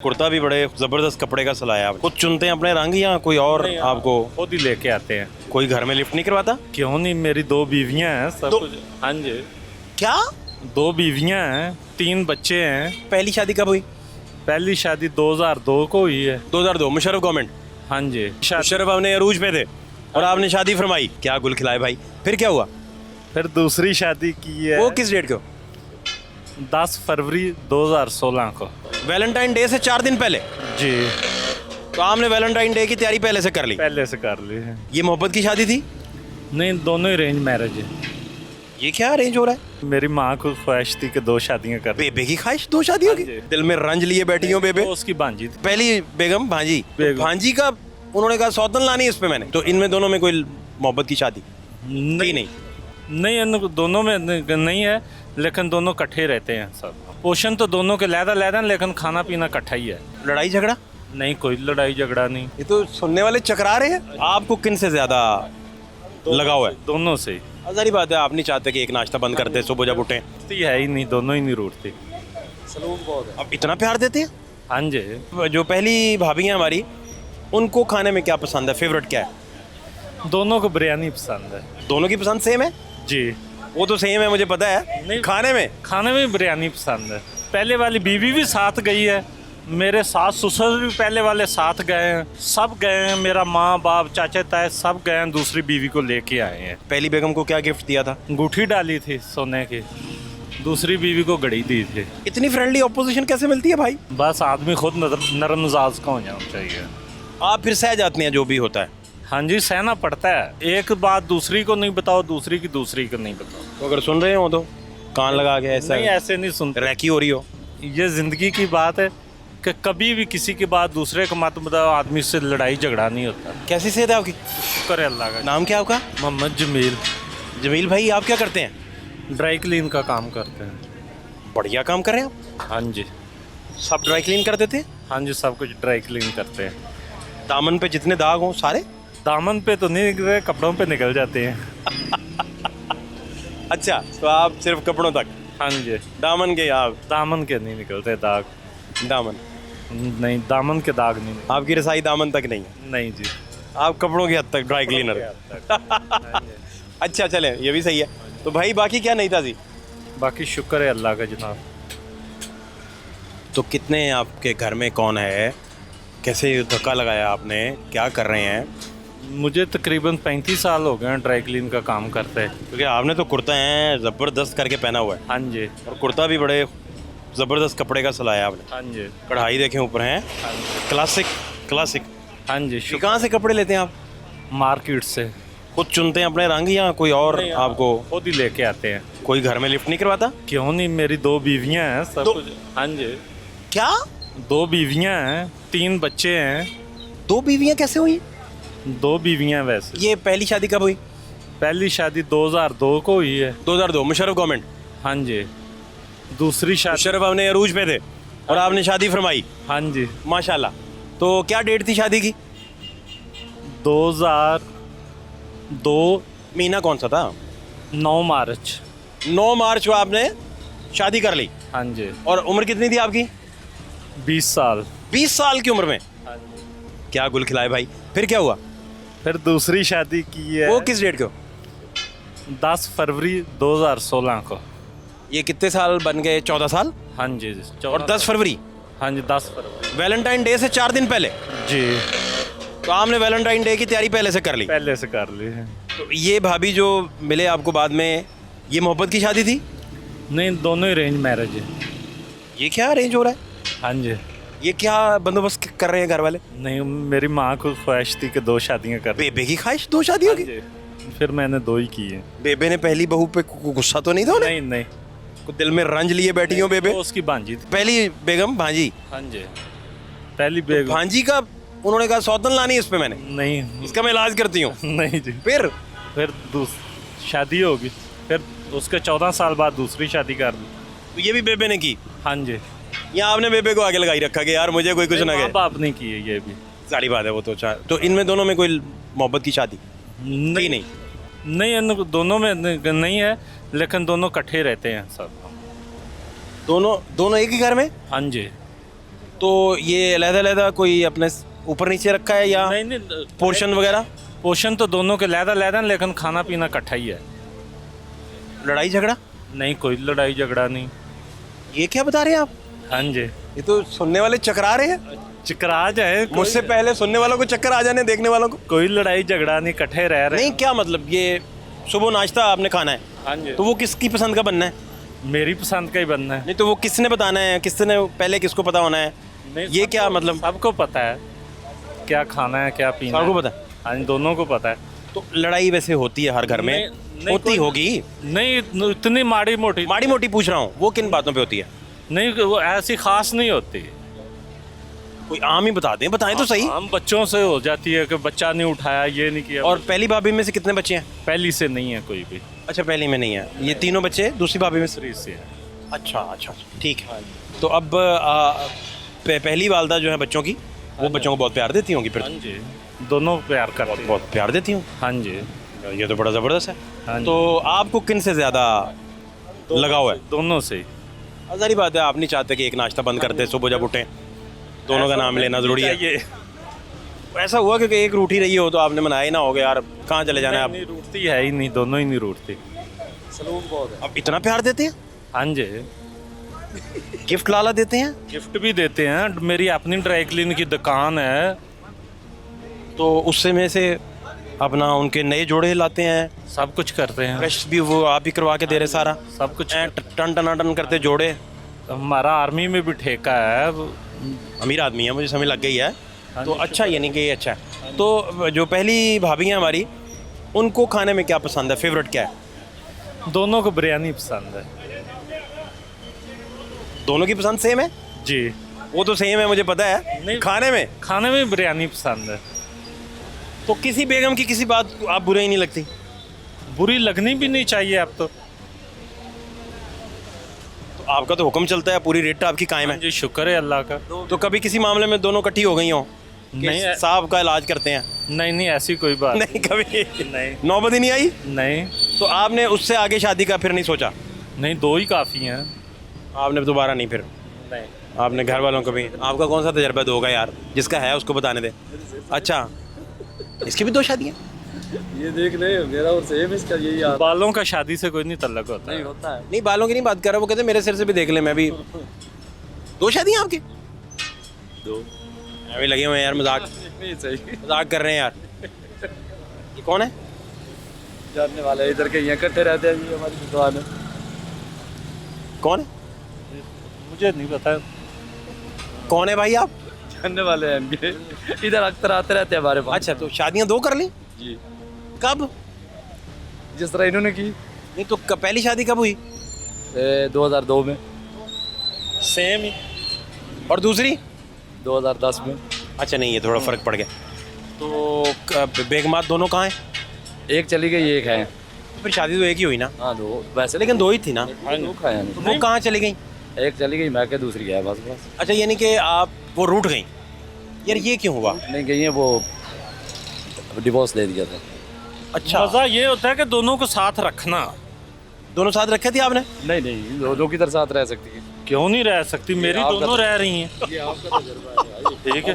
कुर्ता भी बड़े जबरदस्त कपड़े का सिलाया आप। खुद चुनते हैं अपने रंग या कोई और आपको खुद ही लेके आते हैं। कोई घर में लिफ्ट नहीं करवाता? क्यों नहीं, मेरी 2 बीवियां हैं, सब कुछ। हाँ जी, क्या 2 बीवियां हैं, 3 बच्चे हैं। पहली शादी कब हुई? पहली शादी 2002 को हुई है। 2002 मुशर्रफ गवर्नमेंट। हाँ जी, मुशर्रफ अपने अरूज पे थे और आपने शादी फरमाई। क्या गुल खिलाए भाई। फिर क्या हुआ? फिर दूसरी शादी की है वो किस डेट को? 10 फरवरी 2016 को। वैलेंटाइन डे से 4 दिन पहले। जी, तो आपने वैलेंटाइन डे की तैयारी पहले से कर ली। पहले से कर ली है। ये मोहब्बत की शादी थी? नहीं, दोनों ही अरेंज मैरिज है। ये क्या अरेंज हो रहा है? मेरी माँ को ख्वाहिश थी कि 2 शादियां कर। बेबे की ख्वाहिश 2 शादियों की? हाँ जी। दिल में रंज लिए बैठी हो बेबे। वो उसकी भांजी थी। पहली बेगम भांजी। बेगम। भांजी का उन्होंने कहा सौतन लानी है इस पे मैंने। तो इनमें दोनों में कोई मोहब्बत की शादी थी नहीं? नहीं, इन दोनों में नहीं है, लेकिन दोनों इकट्ठे रहते हैं सब। पोषण तो दोनों के लहदा लेकिन खाना पीना इकट्ठा ही है। लड़ाई झगड़ा? नहीं, कोई लड़ाई झगड़ा नहीं। ये तो सुनने वाले चकरा रहे हैं। आपको किन से ज्यादा लगाव है? दोनों से ही। सारी बात है, आप नहीं चाहते कि एक नाश्ता बंद कर दे सुबह जब उठे। दोस्ती है ही नहीं, दोनों ही नहीं रूठती। अब इतना प्यार देते हैं? हाँ जी, जो पहली भाभी हैं हमारी, उनको खाने में क्या पसंद है? फेवरेट क्या है? दोनों को बिरयानी पसंद है। दोनों की पसंद सेम है? जी, वो तो सेम है मुझे पता है। नहीं। खाने में खाने में बिरयानी पसंद है। पहले वाली बीवी भी साथ गई है, मेरे सास ससुर भी पहले वाले साथ गए हैं, सब गए हैं। मेरा माँ बाप चाचा ताए सब गए हैं, दूसरी बीवी को लेके आए हैं। पहली बेगम को क्या गिफ्ट दिया था? अंगूठी डाली थी सोने की, दूसरी बीवी को घड़ी दी थी। इतनी फ्रेंडली ऑपोजिशन कैसे मिलती है भाई? बस आदमी खुद नरम मिजाज का हो जाना चाहिए। आप फिर सह जाते हैं जो भी होता है? हाँ जी, सहना पड़ता है। एक बात दूसरी को नहीं बताओ, दूसरी की दूसरी को नहीं बताओ। तो अगर सुन रहे हो तो कान लगा के ऐसा नहीं, ऐसे नहीं सुनते। रैकी हो रही हो? ये जिंदगी की बात है कि कभी भी किसी की बात दूसरे को मत बताओ, आदमी से लड़ाई झगड़ा नहीं होता। कैसी सेहत है आपकी? शुक्र है अल्लाह का। नाम क्या आपका? मोहम्मद जमील। जमील भाई, आप क्या करते हैं? ड्राई क्लीन का काम करते हैं। बढ़िया काम कर रहे हैं आप। हाँ जी, सब ड्राई क्लीन कर देते हैं? हाँ जी, सब कुछ ड्राई क्लीन करते हैं। दामन पे जितने दाग हों सारे? दामन पे तो नहीं निकलते, कपड़ों पे निकल जाते हैं। अच्छा, तो आप सिर्फ कपड़ों तक? हाँ जी, दामन के? आप दामन के नहीं निकलते दाग। दामन नहीं, दामन के दाग नहीं निकलते। आपकी रसाई दामन तक नहीं है? नहीं जी। आप कपड़ों की हद तक ड्राई क्लीनर। अच्छा, चले, ये भी सही है। तो भाई बाकी क्या नहीं था जी? बाकी शुक्र है अल्लाह का जनाब। तो कितने आपके घर में कौन है? कैसे धक्का लगाया आपने? क्या कर रहे हैं? मुझे तकरीबन 35 साल हो गए हैं ड्राई क्लीन का काम करते हैं। क्योंकि आपने तो कुर्ता है ज़बरदस्त करके पहना हुआ है। हाँ जी, और कुर्ता भी बड़े ज़बरदस्त कपड़े का सिलाया आपने। हाँ जी, कढ़ाई देखें ऊपर हैं, हाँ जी, क्लासिक क्लासिक। हाँ जी। ये कहाँ से कपड़े लेते हैं आप? मार्केट से। खुद चुनते हैं अपने रंग या कोई और आपको खुद ही लेके आते हैं। कोई घर में लिफ्ट नहीं करवाता? क्यों नहीं, मेरी 2 बीवियां हैं, सब कुछ। हाँ जी, क्या 2 बीवियां हैं, 3 बच्चे हैं। 2 बीवियां कैसे हुई? 2 बीवियां वैसे। ये पहली शादी कब हुई? पहली शादी 2002 को हुई है। 2002 मुशर्रफ गवर्नमेंट। हाँ जी, दूसरी शादी। मुशर्रफ अपने अरूज पे थे और आपने शादी फरमाई। हाँ जी, माशाल्लाह। तो क्या डेट थी शादी की? 2002 महीना कौन सा था? 9 मार्च। 9 मार्च को आपने शादी कर ली। हाँ जी, और उम्र कितनी थी आपकी? 20 साल। 20 साल की उम्र में? हाँ जी, क्या गुल खिलाए भाई। फिर क्या हुआ? फिर दूसरी शादी की है वो किस डेट को? 10 फरवरी 2016 को। ये कितने साल बन गए? 14 साल। हाँ जी, और 10 फरवरी? हाँ जी, 10 फरवरी। वैलेंटाइन डे से 4 दिन पहले? जी, तो आपने वैलेंटाइन डे की तैयारी पहले से कर ली? पहले से कर ली है। तो ये भाभी जो मिले आपको बाद में, ये मोहब्बत की शादी थी? नहीं, दोनों ही अरेंज मैरिज है। ये क्या अरेंज हो रहा है? हाँ जी, ये क्या बंदोबस्त कर रहे हैं घर वाले? नहीं, मेरी माँ को ख्वाहिश थी कि 2 शादियां कर। बेबे की ख्वाहिश 2 शादियों की? फिर मैंने 2 ही की है। बेबे ने पहली बहू पे गुस्सा तो नहीं था उन्हें? नहीं नहीं, को दिल में रंज लिए बैठी हो बेबे? वो उसकी भांजी थी। पहली बेगम भांजी। हाँ जी, पहली बेगम। भांजी का उन्होंने कहा सौतन लानी है इस पे मैंने, नहीं, इसका मैं इलाज करती हूँ। नहीं जी। फिर फिर शादी होगी, फिर उसके 14 साल बाद दूसरी शादी कर दी। तो ये भी बेबे ने की? हाँ जी, या आपने बेबे को आगे लगाई रखा कि यार मुझे कोई कुछ ना माँ कहे? बाप ने की है ये भी। सारी बात है वो तो। तो इनमें दोनों में कोई मोहब्बत की शादी थी नहीं? नहीं, इन दोनों में नहीं है, लेकिन दोनों इकट्ठे रहते हैं सब। दोनों एक ही घर में? हाँ जी, तो ये अलग-अलग कोई अपने ऊपर नीचे रखा है या नहीं पोर्शन वगैरह? पोर्शन तो दोनों के लहदा लेकिन खाना पीना इकट्ठा ही है। लड़ाई झगड़ा? नहीं, कोई लड़ाई झगड़ा नहीं। ये क्या बता रहे हैं आप? हाँ जी, ये तो सुनने वाले चकरा रहे हैं। चकरा जाए, मुझसे पहले सुनने वालों को चक्कर आ जाने, देखने वालों को। कोई लड़ाई झगड़ा नहीं, इकट्ठे रह रहे नहीं, क्या मतलब ये सुबह नाश्ता आपने खाना है, हाँ जी, तो वो किसकी पसंद का बनना है? मेरी पसंद का ही बनना है। नहीं तो वो किसने बताना है, किसने पहले किसको पता होना है? ये क्या मतलब? सबको पता है क्या खाना है क्या पीना सबको है। पता है। हाँ जी, दोनों को पता है। तो लड़ाई वैसे होती है हर घर में, नहीं, होती कोई- होगी। नहीं, इतनी माड़ी मोटी माड़ी मोटी पूछ रहा हूँ, वो किन बातों पे होती है? नहीं, वो ऐसी खास नहीं होती। कोई आम ही बता दें, बताएं तो सही। हम बच्चों से हो जाती है कि बच्चा नहीं उठाया, ये नहीं किया। और पहली भाभी में से कितने बच्चे हैं? पहली से नहीं है कोई भी, अच्छा, पहली में नहीं है। ये तीनों बच्चे दूसरी भाभी में से? दूसरी से है। अच्छा अच्छा, ठीक है। तो अब पहली वालदा जो है बच्चों की, वो बच्चों को बहुत प्यार देती होंगी फिर? हाँ जी, दोनों प्यार करते हैं। बहुत प्यार देती हूँ। हाँ जी, ये तो बड़ा ज़बरदस्त है। हाँ जी। तो आपको किन से ज़्यादा लगाव है? दोनों से। सारी बात है, आप नहीं चाहते कि एक नाश्ता बंद कर दे, सुबह जब उठें दोनों का नाम लेना ज़रूरी है। ये ऐसा हुआ क्योंकि एक रूठी रही हो तो आपने मनाया ही ना होगा यार, कहाँ चले जाना है आप? नहीं रूठती है ही नहीं, दोनों ही नहीं रूठती। अब इतना प्यार देते हैं, हाँ जी, गिफ्ट लाला देते हैं, गिफ्ट भी देते हैं। मेरी अपनी ड्राई क्लीन की दुकान है, तो उससे में से अपना उनके नए जोड़े लाते हैं, सब कुछ करते हैं, फ्रेश भी वो आप ही करवा के दे रहे सारा, सब कुछ। टन टनाटन करते जोड़े। हमारा आर्मी में भी ठेका है। अमीर आदमी है, मुझे समझ लग गई है। हाँ तो जी, अच्छा, यानी कि ये अच्छा है। तो जो पहली भाभी हैं हमारी, उनको खाने में क्या पसंद है, फेवरेट क्या है? दोनों को बिरयानी पसंद है। दोनों की पसंद सेम है? जी, वो तो सेम है, मुझे पता है। नहीं। खाने में खाने में बिरयानी पसंद है। तो किसी बेगम की किसी बात को आप बुरी ही नहीं लगती? बुरी लगनी भी नहीं चाहिए अब तो। तो आपका तो हुक्म चलता है, पूरी रेट आपकी कायम है। जी, शुक्र है अल्लाह का। तो कभी किसी मामले में दोनों इकट्ठी हो गई हो नहीं, साहब का इलाज करते हैं? नहीं, ऐसी कोई बात नहीं, कभी नहीं, नौबत ही नहीं आई? नहीं, तो आपने उससे आगे शादी का फिर नहीं सोचा? नहीं, दो ही काफ़ी हैं। आपने दोबारा नहीं फिर? नहीं, आपने घर वालों को भी? आपका कौन सा तजर्बा दोगा यार, जिसका है उसको बताने दे। अच्छा, इसकी भी दो शादियाँ? ये देख ले, मेरा और सेम इसका यही यार बालों का शादी से कोई नहीं तल्लक होता नहीं है। होता है। नहीं, बालों की नहीं बात कर रहा, वो कहते मेरे सिर से भी देख ले, मैं भी। दो शादियाँ आपकी? दो अभी लगे हुए हैं यार, मजाक नहीं सही मजाक कर रहे हैं यार। ये कौन है? जानने वाले हैं, इधर के यहाँ इकट्ठे रहते हैं, ये हमारी दुकान है। कौन है? मुझे नहीं पता। कौन है भाई आप? जानने वाले हैं इनके, इधर अक्सर आते रहते हैं हमारे पास। अच्छा, तो शादियाँ दो कर ली? जी, कब? जिस तरह इन्होंने की नहीं तो पहली शादी कब हुई? 2002 में, सेम ही। और दूसरी? 2010 में। अच्छा, नहीं, ये थोड़ा फर्क पड़ गया। तो बेगमात दोनों कहाँ हैं? एक चली गई, एक है। फिर शादी तो एक ही हुई ना? हाँ, दो वैसे, लेकिन दो ही थी ना? दो खाए हैं। तो वो कहाँ चली गई? एक चली गई, मैं के दूसरी है बस। अच्छा, यानी कि आप वो रूठ गई यार, ये क्यों हुआ? नहीं गई है, वो डिवोर्स दे दिया था। अच्छा, मज़ा ये होता है कि दोनों को साथ रखना। दोनों साथ रखे थे आपने? नहीं, दो किधर साथ रह सकती है। क्यों नहीं रह सकती? मेरी आपका दोनों रह रही हैं। ये आपका तजुर्बा है भाई। ठीक है,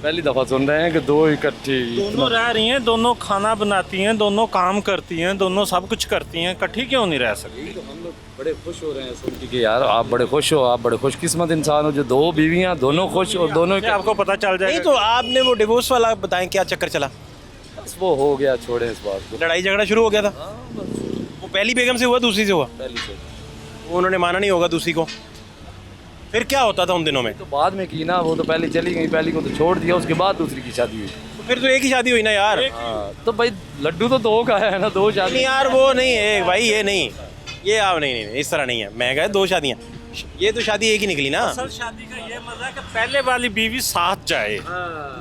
पहली दफा सुन रहे हैं कि दो इकट्ठी। दोनों रह रही हैं, दोनों खाना बनाती हैं, दोनों काम करती हैं, दोनों सब कुछ करती हैं, इकट्ठी क्यों नहीं रह सकती? तो हम लोग बड़े खुश हो रहे हैं सुन के कि यार आप बड़े खुश हो, आप बड़े खुशकिस्मत इंसान हो जो दो बीवियां दोनों खुश और दोनों ये आपको पता चल नहीं, जाएगा। तो आपने वो डिवोर्स वाला बताएं, क्या चक्कर चला? बस वो हो गया, छोड़े इस बात को। लड़ाई झगड़ा शुरू हो गया था? वो पहली बेगम से हुआ, दूसरी से हुआ? पहली से उन्होंने माना नहीं होगा दूसरी को? फिर क्या होता था उन दिनों में? तो बाद में की ना, वो तो पहले चली गई, पहली को तो छोड़ दिया, उसके बाद दूसरी की शादी हुई। तो फिर तो एक ही शादी हुई ना यार। हाँ, तो भाई लड्डू तो दो का है ना, दो शादी। नहीं यार, वो नहीं है भाई, ये नहीं, ये आप नहीं, इस तरह नहीं है। मैं कहा दो शादियाँ, ये तो शादी एक ही निकली ना। असल शादी का ये मजा है कि पहले वाली बीवी साथ जाए,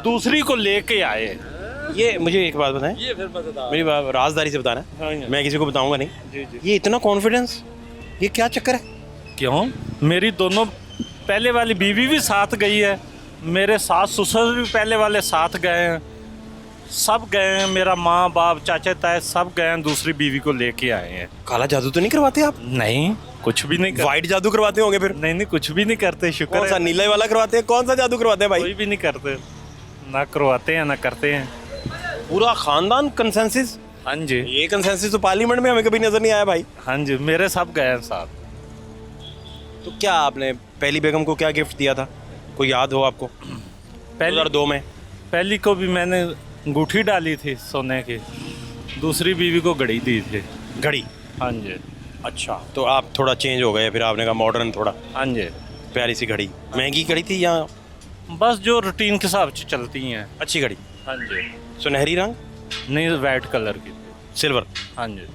दूसरी को लेके आए। ये मुझे एक बात बताएं, ये फिर मजेदार। मेरी राजदारी से बताना, हाँ जी। मैं किसी को बताऊंगा नहीं। जी जी। ये इतना कॉन्फिडेंस, ये क्या चक्कर है? क्यों? मेरी दोनों पहले वाली बीवी भी साथ गई है, मेरे सास ससुर भी पहले वाले साथ गए हैं, सब गए हैं, मेरा माँ बाप चाचा ताए सब गए हैं, दूसरी बीवी को लेके आए हैं। काला जादू तो नहीं करवाते आप? नहीं, कुछ भी नहीं व्हाइट जादू करवाते होंगे फिर? नहीं नहीं, कुछ भी नहीं करते, शुक्र कौन सा है। नीले वाला करवाते हैं? कौन सा जादू करवाते हैं भाई? कोई भी नहीं करते, ना करवाते हैं ना करते हैं। पूरा खानदान कंसेंसस? हाँ जी, ये कंसेंसस तो पार्लियामेंट में हमें कभी नजर नहीं आया भाई। हाँ जी, मेरे सब गए हैं साथ। तो क्या आपने पहली बेगम को क्या गिफ्ट दिया था, कोई याद हो आपको? पहली 2002 में। पहली को भी मैंने अंगूठी डाली थी सोने की, दूसरी बीवी को घड़ी दी थी। घड़ी? हाँ जी, अच्छा, तो आप थोड़ा चेंज हो गए फिर, आपने कहा मॉडर्न थोड़ा। हाँ जी, प्यारी सी घड़ी, महंगी घड़ी थी या बस जो रूटीन के हिसाब से चलती हैं। अच्छी घड़ी? हाँ जी, सुनहरी रंग? नहीं वाइट कलर की। सिल्वर? हाँ जी,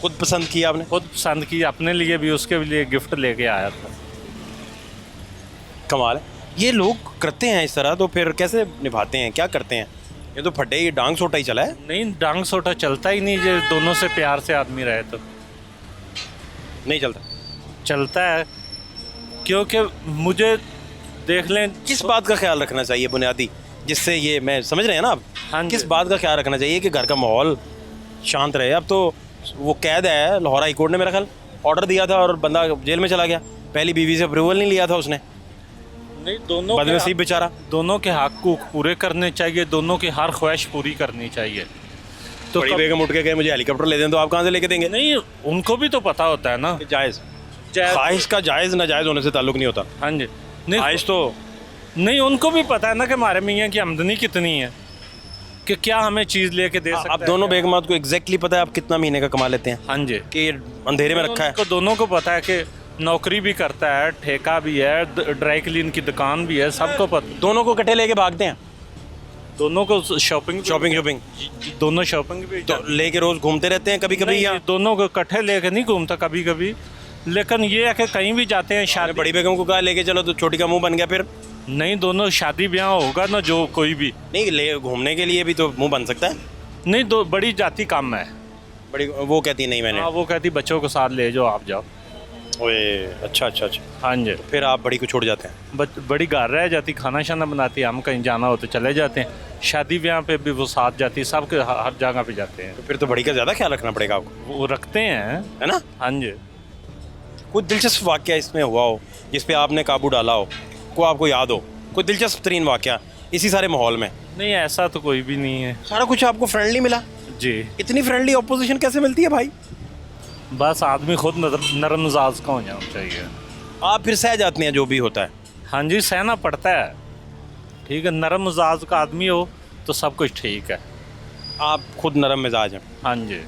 खुद पसंद की आपने? खुद पसंद की, अपने लिए भी उसके लिए गिफ्ट लेके आया था। कमाल है। ये लोग करते हैं इस तरह, तो फिर कैसे निभाते हैं, क्या करते हैं? ये तो फटे, ये डांग सोटा ही चला है। नहीं, डांग सोटा चलता ही नहीं, जो दोनों से प्यार से आदमी रहे तो नहीं चलता? चलता है। क्योंकि मुझे देख लें, किस बात का ख्याल रखना चाहिए बुनियादी, जिससे ये, मैं समझ रहे हैं ना आप, हाँ जी। किस बात का ख्याल रखना चाहिए कि घर का माहौल शांत रहे? अब तो वो कैद है, लाहौर हाई कोर्ट ने मेरा ख्याल ऑर्डर दिया था और बंदा जेल में चला गया, पहली बीवी से अप्रूवल नहीं लिया था उसने। नहीं, दोनों बदनसीब बेचारा। दोनों के हक को पूरे करने चाहिए, दोनों की हर ख्वाहिश पूरी करनी चाहिए। तो बड़ी बेगम उठ के गए मुझे हेलीकॉप्टर ले दें, तो आप कहाँ से लेके देंगे? नहीं, उनको भी तो पता होता है ना। जायज़, ख्वाहिश का जायज़ नाजायज़ होने से ताल्लुक नहीं होता। हाँ जी, नहीं ख्वाहिश तो नहीं, उनको भी पता है ना कि हमारे मियाँ की आमदनी कितनी है, कि क्या हमें चीज़ लेके दे सकते हैं। आप दोनों बेगमात को एग्जैक्टली पता है आप कितना महीने का कमा लेते हैं? हाँ जी, कि ये अंधेरे में रखा है? उनको दोनों को पता है कि नौकरी भी करता है, ठेका भी है, ड्राई क्लीन की दुकान भी है, सबको पता। दोनों को इकट्ठे लेके भागते हैं? दोनों को शॉपिंग शॉपिंग दोनों शॉपिंग भी तो लेके रोज घूमते रहते हैं कभी कभी, या दोनों को इकट्ठे लेके नहीं घूमता कभी कभी, लेकिन ये है कि कहीं भी जाते हैं आपने शादी। बड़ी बेगम को कहा लेके चलो तो छोटी का मुंह बन गया फिर? नहीं, दोनों शादी ब्याह होगा ना, जो कोई भी नहीं, ले घूमने के लिए भी तो मुंह बन सकता है। नहीं, दो बड़ी जाति कम है। बड़ी वो कहती नहीं मैंने। हाँ, वो कहती बच्चों को साथ ले जाओ, आप जाओ। ओए अच्छा अच्छा अच्छा, हाँ जी, फिर आप बड़ी को छोड़ जाते हैं? बड़ी घर रह जाती, खाना शाना बनाती, हम कहीं जाना हो तो चले जाते हैं, शादी ब्याह पे भी वो साथ जाती, सब के हर जगह पे जाते हैं। तो फिर तो बड़ी का ज़्यादा ख्याल रखना पड़ेगा आपको, वो रखते हैं। है ना? हाँ जी, कोई दिलचस्प वाक़या इसमें हुआ हो जिस पे आपने काबू डाला हो, को आपको याद हो, कोई दिलचस्प तरीन वाक़या इसी सारे माहौल में? नहीं, ऐसा तो कोई भी नहीं है सारा कुछ आपको फ्रेंडली मिला? जी। इतनी फ्रेंडली ऑपोजिशन कैसे मिलती है भाई? बस आदमी खुद नरम मिजाज का हो जाना चाहिए। आप फिर सह जाते हैं जो भी होता है? हाँ जी, सहना पड़ता है। ठीक है, नरम मिजाज का आदमी हो तो सब कुछ ठीक है। आप खुद नरम मिजाज हैं? हाँ जी,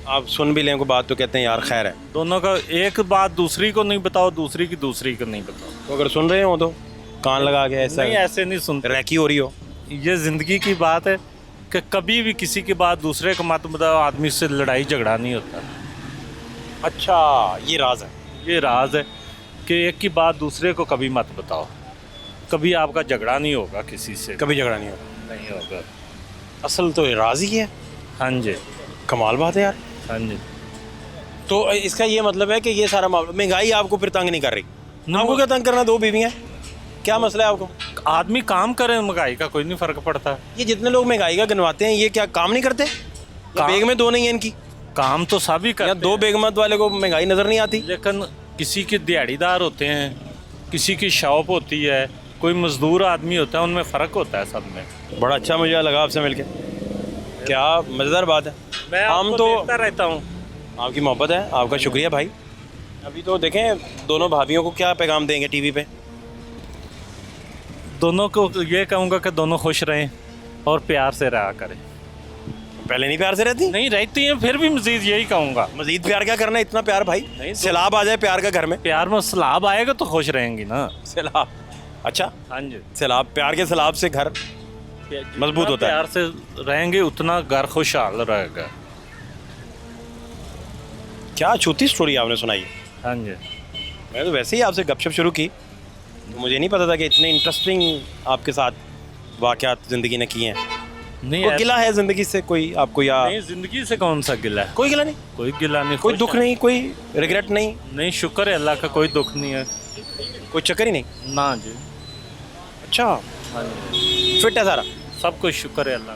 आप सुन भी लें कोई बात तो कहते हैं यार खैर है। दोनों का एक बात दूसरी को नहीं बताओ, दूसरी की दूसरी को नहीं बताओ। तो अगर सुन रहे हो तो कान लगा के ऐसा नहीं, ऐसे नहीं सुनते। रैकी हो रही हो? ये ज़िंदगी की बात है कि कभी भी किसी की बात दूसरे को मत बताओ, आदमी से लड़ाई झगड़ा नहीं होता। अच्छा, ये राज है? ये राज है कि एक की बात दूसरे को कभी मत बताओ, कभी आपका झगड़ा नहीं होगा किसी से, कभी झगड़ा नहीं होगा? नहीं होगा। असल तो ये राज ही है। हाँ जी, कमाल बात है यार। हाँ जी। तो इसका ये मतलब है कि ये सारा मामला, महंगाई आपको फिर तंग नहीं कर रही? आपको क्या तंग करना, दो बीवियाँ, क्या मसला है आपको? आदमी काम करे, महंगाई का कोई नहीं फर्क पड़ता। ये जितने लोग महंगाई का गिनवाते हैं ये क्या काम नहीं करते? बेग में दो नहीं है इनकी? काम तो सभी या करते दो बेगमत वाले को महंगाई नजर नहीं आती? लेकिन किसी के दिहाड़ीदार होते हैं, किसी की शॉप होती है, कोई मजदूर आदमी होता है, उनमें फ़र्क होता है सब में। बड़ा अच्छा मुझे लगा आपसे मिलके, क्या मज़ेदार बात है। मैं हम आपको तो देखता रहता हूँ। आपकी मोहब्बत है, आपका शुक्रिया भाई। अभी तो देखें दोनों भाभियों को क्या पैगाम देंगे टीवी पे? दोनों को ये कहूँगा कि दोनों खुश रहें और प्यार से रहा करें। पहले नहीं प्यार से रहती? नहीं रहती हैं, फिर भी मजीद यही कहूँगा। मजीद प्यार क्या करना है, इतना प्यार भाई? नहीं तो- सैलाब आ जाए प्यार का घर में? प्यार में सैलाब आएगा तो खुश रहेंगी ना। सैलाब? अच्छा, हाँ जी, सैलाब, प्यार के सैलाब से घर मजबूत होता है। प्यार से रहेंगे उतना घर खुशहाल रहेगा। क्या छूती स्टोरी आपने सुनाई। हाँ जी, मैं तो वैसे ही आपसे गपशप शुरू की, तो मुझे नहीं पता था कि इतने इंटरेस्टिंग आपके साथ वाक़यात ज़िंदगी ने किए हैं। नहीं कोई गिला है ज़िंदगी से कोई आपको, या नहीं, जिंदगी से कौन सा गिला है? कोई गिला नहीं, कोई गिला नहीं, कोई खुश दुख है। नहीं, कोई रिग्रेट नहीं, नहीं, शुक्र है अल्लाह का, कोई दुख नहीं है। कोई चक्कर ही नहीं? ना जी। अच्छा, हाँ जी, फिट है सारा? सब कुछ शुक्र है अल्लाह का।